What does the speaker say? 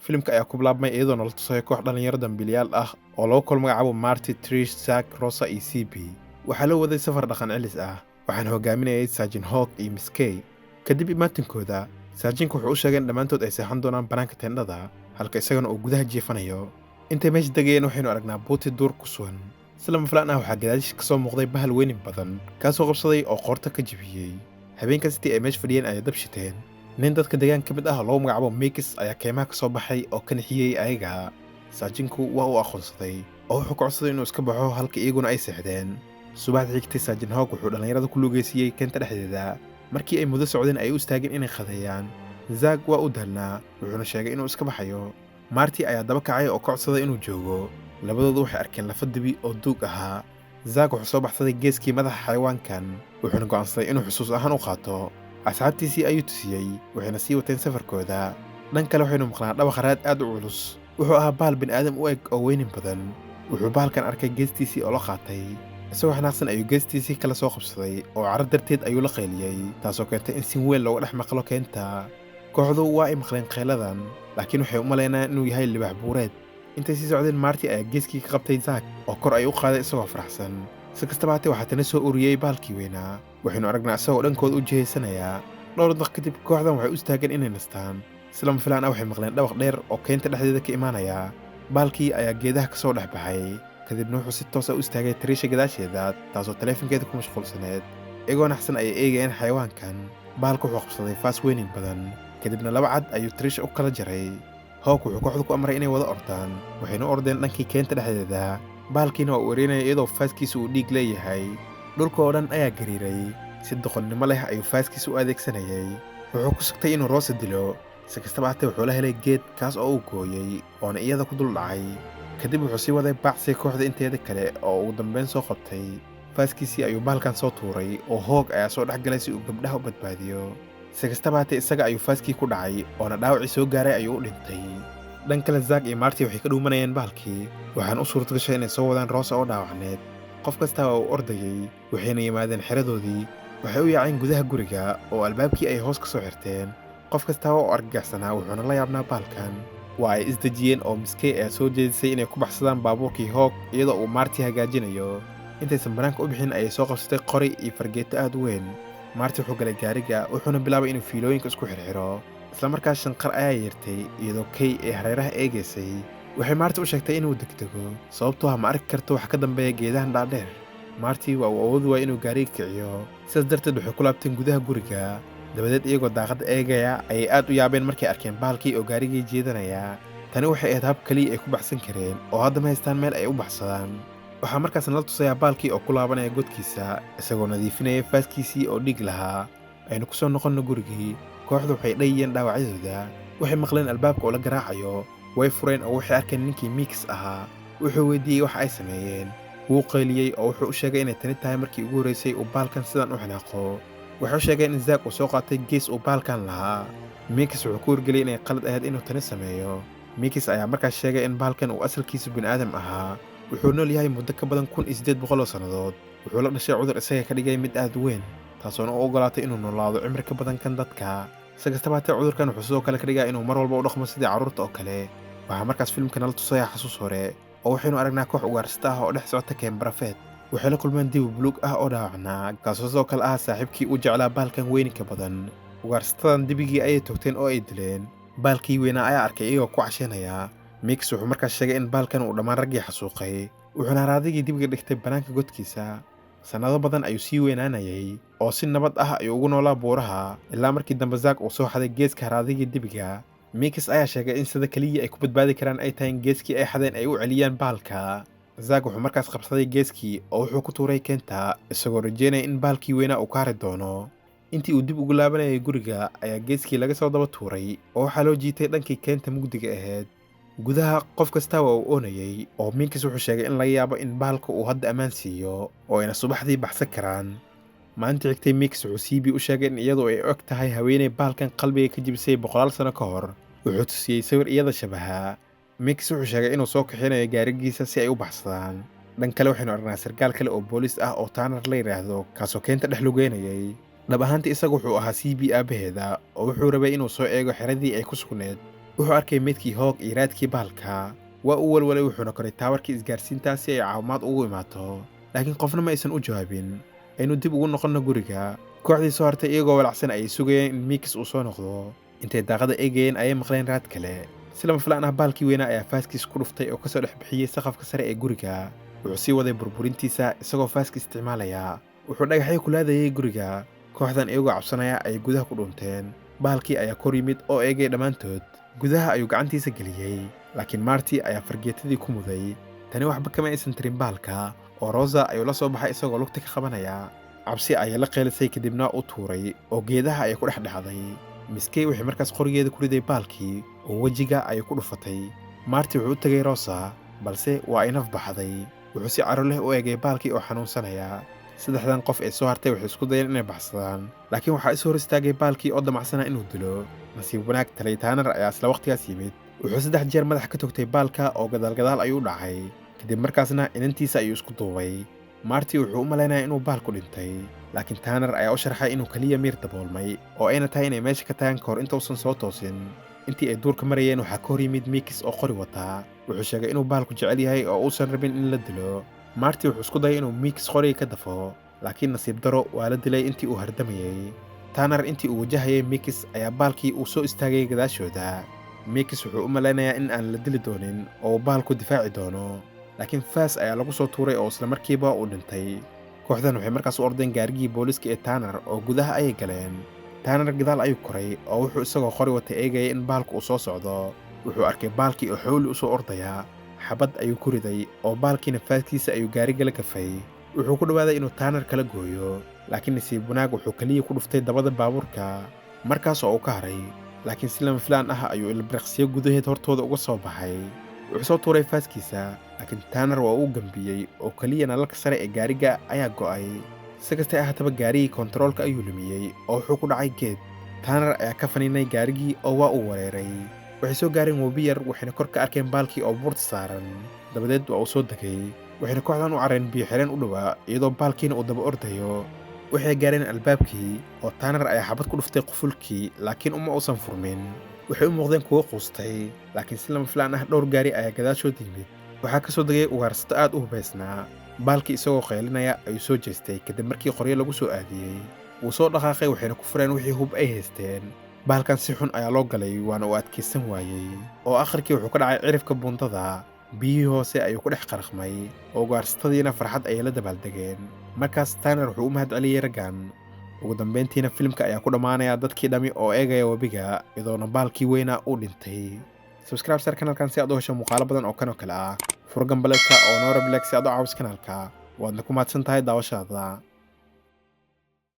Filimka ayaa ku bilaabmay iyadoo nala tusayo koox dhalinyaro dambiilayaal ah oo lagu kala magacaabo Marty, Trish, Zack, Rosa iyo CB. Waxaa la waday safar dhaqan celis ah, waxaana hogaaminayay Sergeant Hawk iyo Miss Kay. Kadib imaatinkooda, Sergeant-ku wuxuu u sheegay in dhammaantood ay seexan doonaan bannaanka teendhada, halka isagana uu gudaha jiifanayo. Intay meesha degayeen waxaynu aragnaa buuti duur ku sugan. Si lama filaan ah waxaa gadaashiisa ka soo muuqday bahal weynin badan, kaasoo qabsaday oo qoorta ka jebiyey. Habeenkaas intii ay meesha fadhiyeen ayay dab shiteen. nin dadka deegaanka ka mid ah oo lagu magacaabo Mikis ayaa keymaha ka soo baxay oo ka nixiyey ayaga. Sergeant-ku waa uu aqoonsaday oo wuxuu ka codsaday inuu iska baxo halka iyaguna ay seexdeen. Subaxdii xigtay Sergeant Hawk wuxuu dhalinyarada ku lugeysiiyey keenta dhexdeeda. Markii ay muddo socdeen ay u istaageen inay qadeeyaan. Zack waa u daalnaa, wuxuuna sheegay inuu iska baxayo. Marty ayaa daba kacay oo ka codsaday inuu joogo. Labadoodu waxay arkeen lafa dibi oo duug ahaa. Zack wuxuu soo baxsaday geeskii madaxa xayawaankan, wuxuuna go'aansaday inuu xusuus ahaan u qaato. Asxaabtiisii ayuu tusiyey, waxayna sii wateen safarkooda. Dhan kale waxaynu maqnaa dhawaq raad aad u culus. Wuxuu ahaa bahal bini'aadam u eg oo weynin badan. Wuxuu bahalkan arkay geestiisii oo la qaatay. Isagoo xanaaqsan ayuu geestiisii kala soo qabsaday oo carro darteed ayuu la qayliyey, taasoo keentay in si weyn looga dhex maqlo keenta. Kooxdu waa ay maqleen qayladan, laakiin waxay u malaynayaan inuu yahay libaax buureed. Intay sii socdeen, Marty ayaa geeskii ka qabtay Zack oo kor ay u qaaday isagoo faraxsan. Si kastaba haatee waxaa tani soo ururiyey bahalkii weynaa. Waxaynu aragnaa isagoo dhankooda u jihaysanaya. Dhowr daqiiqo kadib kooxdan waxay u istaageen inay nastaan. Si lama filaan ah waxay maqleen dhawaq dheer oo keenta dhexdeeda ka imaanaya. Bahalkii ayaa geedaha ka soo dhex baxay. Kadibna wuxuu si toos ah u istaagay Trisha gadaasheeda, taasoo taleefankeeda ku mashquulsaneed. Iyagoo naxsan ayay eegayeen xayawaankan. Bahalku wuxuu qabsaday faas weynin badan. Kadibna laba cad ayuu Trisha u kala jaray. Hawk wuxuu kooxdu ku amray inay wada ordaan, waxayna u ordeen dhankii keenta dhexdeeda. Bahalkiina waa uu wareynaya iyadoo faaskiisa uu dhiig leeyahay. Dhulka oo dhan ayaa gariiray. Si doqonnimo leh ayuu faaskiisa u adeegsanayay. Wuxuu ku sugtay inuu Rosa dilo. Si kastaba haatee wuxuu la helay geed kaas oo uu gooyey, oona iyada ku dul dhacay. Kadib wuxuu sii waday baacsiga kooxda inteeda kale oo ugu dambeyn soo qabtay. Faaskiisii ayuu bahalkan soo tuuray oo Hawk ayaa soo dhex galay si uu gabdhaha u badbaadiyo. Si kastaba haatee isaga ayuu faaskii ku dhacay, oona dhaawacii soo gaaray ayuu u dhintay. Dhan kale Zack iyo Marty waxay ka dhuumanayeen bahalkii, waxaana u suurta gashay inay soo wadaan Rosa oo dhaawacneed. Qof kasta waa uu ordayey, waxayna yimaadeen xeradoodii. Waxay u yaaceen gudaha guriga oo albaabkii ay hoos ka soo xirteen. Qof kasta waa u argagaxsanaa, wuxuuna la yaabnaa bahalkan. Waa ay isdejiyeen oo Miss Kay ayaa soo jeedisay inay ku baxsadaan baabuurkii Hawk iyadoo uu Marty hagaajinayo. Intaysan bannaanka u bixin ayay soo qabsatay qori iyo fargeeto aad u weyn. Marty wuxuu galay gaariga, wuxuuna bilaabay inuu fiilooyinka isku xirxiro. Isla markaas shanqar ayaa yeertay iyadoo Kay ay hareeraha eegaysay. Waxay Marty u sheegtay inuu degdego, sababtoo ah ma arki karto wax ka dambeeya geedahan dhaadheer. Marty waa uu awoodi waayay inuu gaariga kiciyo, sidaas darteed waxay ku laabteen gudaha guriga. Dabadeed iyagoo daaqadda eegaya ayay aad u yaabeen markay arkeen bahalkii oo gaarigii jeedanaya. Tani waxay ahayd hab kaliya ay ku baxsan kareen oo hadda ma haystaan meel ay u baxsadaan. Waxaa markaas nala tusayaa bahalkii oo ku laabanaya godkiisa, isagoo nadiifinaya faaskiisii oo dhiig lahaa. Aynu ku soo noqonno gurigii. Kooxdu waxay dhayeen dhaawacyadooda. Waxay maqleen albaabka oo la garaacayo. Way fureen oo waxay arkeen ninkii Mikis ahaa. Wuxuu weydiiyey waxa ay sameeyeen. Wuu qayliyey oo wuxuu u sheegay inay tani tahay markii ugu horreysay uu bahalkan sidan u xanaaqo. Waxay sheegeen in Zack uu soo qaatay gees uu bahalkan lahaa. Mikis wuxuu ku wargeliyey inay qalad ahayd inuu tani sameeyo. Mikis ayaa markaas sheegay in bahalkan uu asalkiisu bini'aadam ahaa. Wuxuu nool yahay muddo ka badan 1800 oo sannadood. Wuxuu la dhashay cudur isaga ka dhigay mid aad u weyn, taasoona u ogolaatay inuu noolaado cimri ka badan kan dadka. Si kastaba haatee cudurkan wuxuu sidoo kale ka dhigaa inuu mar walba u dhaqmo sidii carruurta oo kale. Waxaa markaas filimka nala tusayaa xasuus hore oo waxaynu aragnaa koox ugaarsata ah oo dhex socota Keen Barafeed. Waxay la kulmeen dibi buluug ah oo dhaawacnaa, kaasoo sidoo kale ah saaxiibkii u jeclaa bahalkan weyninka badan. Ugaarsatadan dibigii ayay toogteen oo ay dileen. Bahalkii weynaa ayaa arkay iyagoo ku casheynaya. Mikis wuxuu markaas sheegay in bahalkan uu dhammaan raggii xasuuqay, wuxuuna haraadigii dibiga dhigtay bannaanka godkiisa. Sannado badan ayuu sii weynaanayay oo si nabad ah ayuu ugu noolaa buuraha, ilaa markii dambe Zack uu soo xaday geeska haraadigii dibiga. Mikis ayaa sheegay in sida kaliya ay ku badbaadi karaan ay tahay in geeskii ay xadeen ay u celiyaan bahalka. Zack wuxuu markaas qabsaday geeskii oo wuxuu ku tuuray keenta, isagoo rajeynaya in bahalkii weynaa uu ka hari doono. Intii uu dib ugu laabanayay guriga ayaa geeskii laga soo daba tuuray oo waxaa loo jiitay dhankii keenta mugdiga ahayd. Gudaha qof kasta waa uu oonayay oo Mikis wuxuu sheegay in laga yaabo in bahalka uu hadda ammaan siiyo oo ayna subaxdii baxsan karaan. Maalintii xigtay Mikis wuxuu CB u sheegay in iyadu ay og tahay haweeney bahalkan qalbiga ka jebisay 100 sano ka hor. Wuxuu tusiyey sawir iyada shabaha. Mikis wuxuu sheegay inuu soo kaxinayo gaarigiisa si ay u baxsadaan. Dhan kale waxaynu aragnaa sarkaal kale oo boolis ah oo Tanner la yiraahdo, kaasoo keenta dhex lugeynayay. Dhab ahaantii isagu wuxuu ahaa CB aabaheeda oo wuxuu rabay inuu soo eego xeradii ay ku sugneed. wuxuu arkay meydkii Hawk iyo raadkii bahalka. Waa uu walwalay wuxuuna koray taawarkii isgaarsiinta si ay caawimaad ugu imaato, laakiin qofna ma aysan u jawaabin. Aynu dib ugu noqonno guriga. Kooxdii soo hartay iyagoo walacsan ayay sugayeen in Mix uu soo noqdo. Intay daaqada eegayeen ayay maqleen raad kale. Si lama filaan ah baalkii weynaa ayaa faaskiis ku dhuftay oo kasoo dhex bixiyey saqafka sare ee guriga. Wuxuu sii waday burburintiisa isagoo faaska isticmaalaya. Wuxuu dhagaxyo ku laadayay guriga. Kooxdan iyagoo cabsanaya ayay gudaha ku dhunteen. Baalkii ayaa kor yimid oo eegay dhammaantood. Gudaha ayuu gacantiisa geliyey, laakiin Marty ayaa fargeetadii ku muday. Tani waxba kama aysan tirin baalka, oo Rosa ayuu la soo baxay isagoo lugta ka qabanaya. Cabsi ayay la qeylisay kadibna u tuuray oo geedaha ayay ku dhex dhacday. Miskey waxay markaas qorigeeda ku riday baalkii oo wejiga ayay ku dhufatay. Marty wuxuu u tagay Rosa, balse waa ay naf baxday. Wuxuu si caro leh u eegay baalkii oo xanuunsanaya. Saddexdan qof ee soo hartay waxay isku dayeen inay baxsadaan, laakiin waxaa is hor istaagay baalkii oo damacsanaa inuu dilo. Nasiib wanaag Talay Tanner ayaa isla waqtigaas yimid. Wuxuu 3 jeer madaxa ka togtay baalka oo gadaal ayuu u dhacay. Kadib markaasna inantiisa ayuu isku duubay. Marty wuxuu u malaynayaa inuu baalku dhintay, laakiin Tanner ayaa u sharxay inuu kaliya miir daboolmay oo ayna tahay inay meesha ka tagaan kahor inta uusan soo toosin. Intii ay duurka marayeen waxaa ka hor yimid Mix oo qori wata. Wuxuu sheegay inuu baalku jecel yahay oo uusan rabin in la dilo. Marty wuxuu isku dayay inuu Mix qoriga ka dafo, laakiin nasiib daro waa la dilay intii uu hardamayay. Tanner intii uu wajahayay Mix ayaa baalkii uu soo istaagay gadaashooda. Mix wuxuu u malaynayaa in aan la dili doonin oo baalku difaaci doono, laakiin faas ayaa lagu soo tuuray oo isla markiiba uu dhintay. Kooxdan waxay markaas u ordeen gaarigii booliska ee Tanner oo gudaha ayay galeen. Tanner gadaal ayuu koray oo wuxuu isagoo qori wata eegayay in baalku uu soo socdo. Wuxuu arkay baalkii oo xawli u soo ordaya. Xabad ayuu ku riday oo baalkiina faaskiisa ayuu gaariga la gafay. Wuxuu ku dhawaaday inuu Tanner kala gooyo, laakiin nasiib wanaag wuxuu kaliya ku dhuftay dabada baabuurka. Markaas oo uu ka haray, laakiin si lama filaan ah ayuu ilbiriqsiyo gudaheed hortooda uga soo baxay. Wuxuu soo tuuray faaskiisa, laakiin Tanner waa uu gambiyey oo kaliya nalalka sare ee gaariga ayaa go'ay. Si kastaba ha ahaataba gaarigii kontaroolka ayuu lumiyey oo wuxuu ku dhacay geed. Tanner ayaa ka faniinay gaarigii oo waa uu wareeray. Waxay soo gaareen webi yar waxayna kor ka arkeen baalkii oo buurta saaran. Dabadeed waa uu soo degay. Waxayna kooxdan u careen biyo xireen u dhawaa iyadoo baalkiina uu daba ordayo. Waxay gaareen albaabkii oo Tanner ayaa xabad ku dhuftay qufulkii, laakiin uma uusan furmin. Waxay u muuqdeen kuwo quustay, laakiin si lama filaan ah dhowr gaari ayaa gadaashood yimid. Waxaa ka soo degay ugaarsato aad u hubaysnaa. Baalkii isagoo qaylinaya ayuu soo jeestay kadib markii qoryo lagu soo aadiyey. Wuu soo dhaqaaqay waxayna ku fureen wixii hub ay haysteen. Baalkan si xun ayaa loo galay waana uu adkaysan waayey, oo akhrkii wuxuu ka dhacay cirifka buundada. Biyihii hoose ayuu ku dhex qaraqmay, oo ugaarsatadiina farxad ayay la dabaaldegeen. Markaas Tanner wuxuu u mahadceliyey raggan. Ugu dambeyntiina filimka ayaa ku dhammaanaya dadkii dhami oo eegaya webiga, iyadoona baalkii weynaa uu dhintay. Subscribe sar kanaalkan si aad u hesho muuqaalo badan oo kan oo kale ah. Furo gambaleedka oo noo rableeg si aad u caawiso kanaalka. Waadna ku mahadsan tahay daawashadaada.